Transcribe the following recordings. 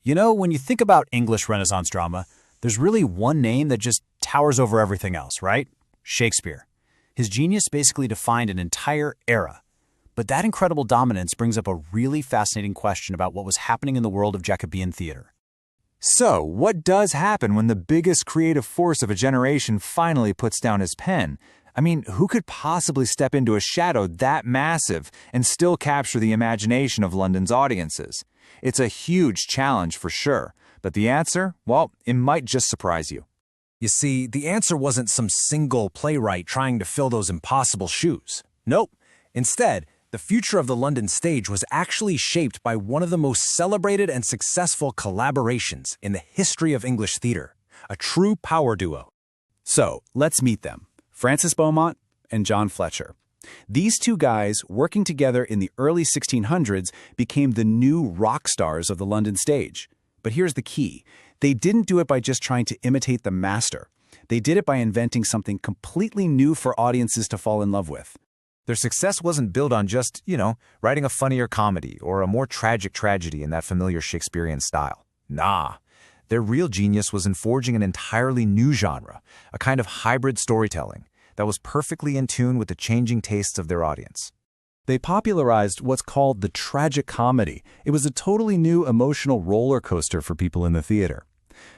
You know, when you think about English Renaissance drama, there's really one name that just towers over everything else, right? Shakespeare. His genius basically defined an entire era. But that incredible dominance brings up a really fascinating question about what was happening in the world of Jacobean theater. So, what does happen when the biggest creative force of a generation finally puts down his pen? I mean, who could possibly step into a shadow that massive and still capture the imagination of London's audiences? It's a huge challenge for sure, but the answer, well, it might just surprise you. You see, the answer wasn't some single playwright trying to fill those impossible shoes. Nope. Instead, the future of the London stage was actually shaped by one of the most celebrated and successful collaborations in the history of English theater, a true power duo. So, let's meet them, Francis Beaumont and John Fletcher. These two guys, working together in the early 1600s, became the new rock stars of the London stage. But here's the key. They didn't do it by just trying to imitate the master. They did it by inventing something completely new for audiences to fall in love with. Their success wasn't built on just, writing a funnier comedy or a more tragic tragedy in that familiar Shakespearean style. Nah. Their real genius was in forging an entirely new genre, a kind of hybrid storytelling that was perfectly in tune with the changing tastes of their audience. They popularized what's called the tragicomedy. It was a totally new emotional roller coaster for people in the theater.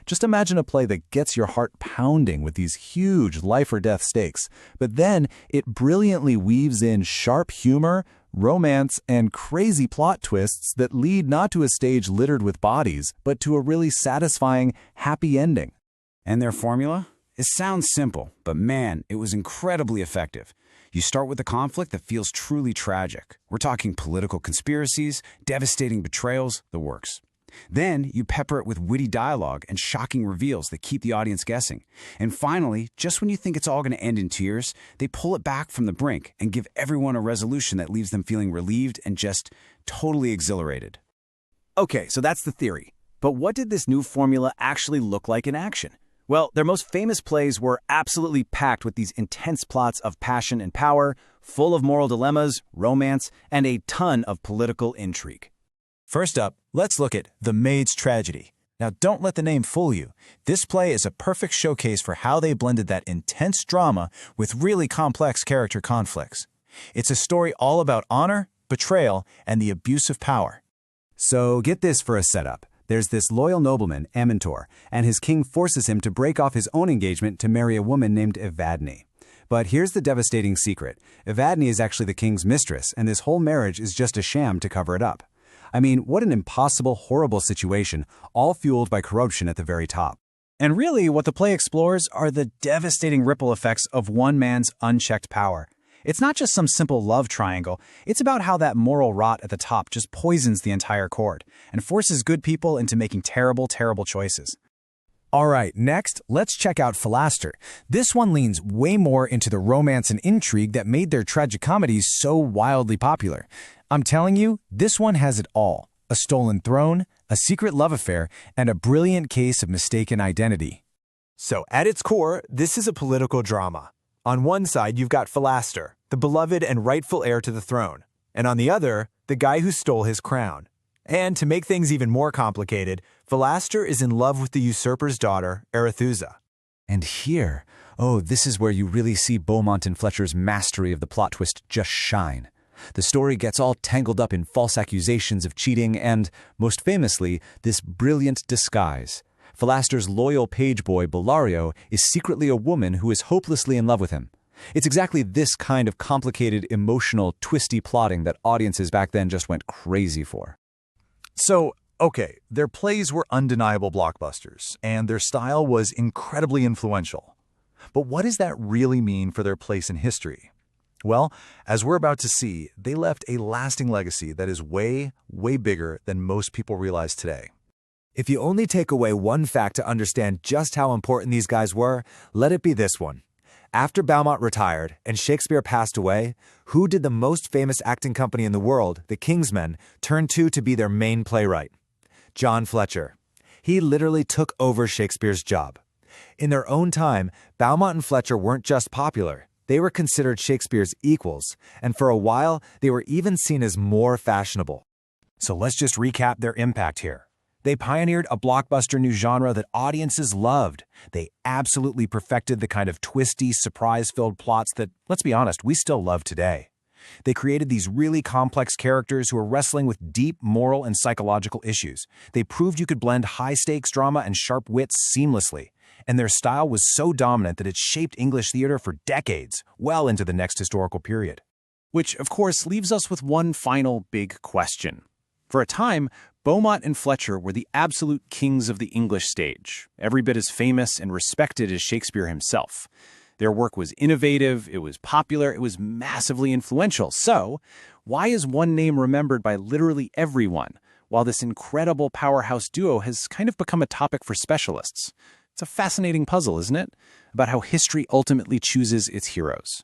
Just imagine a play that gets your heart pounding with these huge life-or-death stakes, but then it brilliantly weaves in sharp humor, romance, and crazy plot twists that lead not to a stage littered with bodies, but to a really satisfying, happy ending. And their formula? It sounds simple, but man, it was incredibly effective. You start with a conflict that feels truly tragic. We're talking political conspiracies, devastating betrayals, the works. Then you pepper it with witty dialogue and shocking reveals that keep the audience guessing. And finally, just when you think it's all going to end in tears, they pull it back from the brink and give everyone a resolution that leaves them feeling relieved and just totally exhilarated. Okay, so that's the theory. But what did this new formula actually look like in action? Well, their most famous plays were absolutely packed with these intense plots of passion and power, full of moral dilemmas, romance, and a ton of political intrigue. First up, let's look at The Maid's Tragedy. Now, don't let the name fool you. This play is a perfect showcase for how they blended that intense drama with really complex character conflicts. It's a story all about honor, betrayal, and the abuse of power. So get this for a setup. There's this loyal nobleman, Amintor, and his king forces him to break off his own engagement to marry a woman named Evadne. But here's the devastating secret. Evadne is actually the king's mistress, and this whole marriage is just a sham to cover it up. I mean, what an impossible, horrible situation, all fueled by corruption at the very top. And really, what the play explores are the devastating ripple effects of one man's unchecked power. It's not just some simple love triangle. It's about how that moral rot at the top just poisons the entire court and forces good people into making terrible, terrible choices. All right, next, let's check out Philaster. This one leans way more into the romance and intrigue that made their tragicomedies so wildly popular. I'm telling you, this one has it all. A stolen throne, a secret love affair, and a brilliant case of mistaken identity. So, at its core, this is a political drama. On one side, you've got Philaster, the beloved and rightful heir to the throne, and on the other, the guy who stole his crown. And to make things even more complicated, Philaster is in love with the usurper's daughter, Arethusa. And here, this is where you really see Beaumont and Fletcher's mastery of the plot twist just shine. The story gets all tangled up in false accusations of cheating and, most famously, this brilliant disguise. Philaster's loyal page boy, Bellario, is secretly a woman who is hopelessly in love with him. It's exactly this kind of complicated, emotional, twisty plotting that audiences back then just went crazy for. So, okay, their plays were undeniable blockbusters, and their style was incredibly influential. But what does that really mean for their place in history? Well, as we're about to see, they left a lasting legacy that is way, way bigger than most people realize today. If you only take away one fact to understand just how important these guys were, let it be this one. After Beaumont retired and Shakespeare passed away, who did the most famous acting company in the world, the King's Men, turn to be their main playwright? John Fletcher. He literally took over Shakespeare's job. In their own time, Beaumont and Fletcher weren't just popular. They were considered Shakespeare's equals, and for a while, they were even seen as more fashionable. So let's just recap their impact here. They pioneered a blockbuster new genre that audiences loved. They absolutely perfected the kind of twisty, surprise-filled plots that, let's be honest, we still love today. They created these really complex characters who were wrestling with deep moral and psychological issues. They proved you could blend high-stakes drama and sharp wits seamlessly. And their style was so dominant that it shaped English theater for decades, well into the next historical period. Which, of course, leaves us with one final big question. For a time, Beaumont and Fletcher were the absolute kings of the English stage, every bit as famous and respected as Shakespeare himself. Their work was innovative, it was popular, it was massively influential. So, why is one name remembered by literally everyone, while this incredible powerhouse duo has kind of become a topic for specialists? It's a fascinating puzzle, isn't it? About how history ultimately chooses its heroes.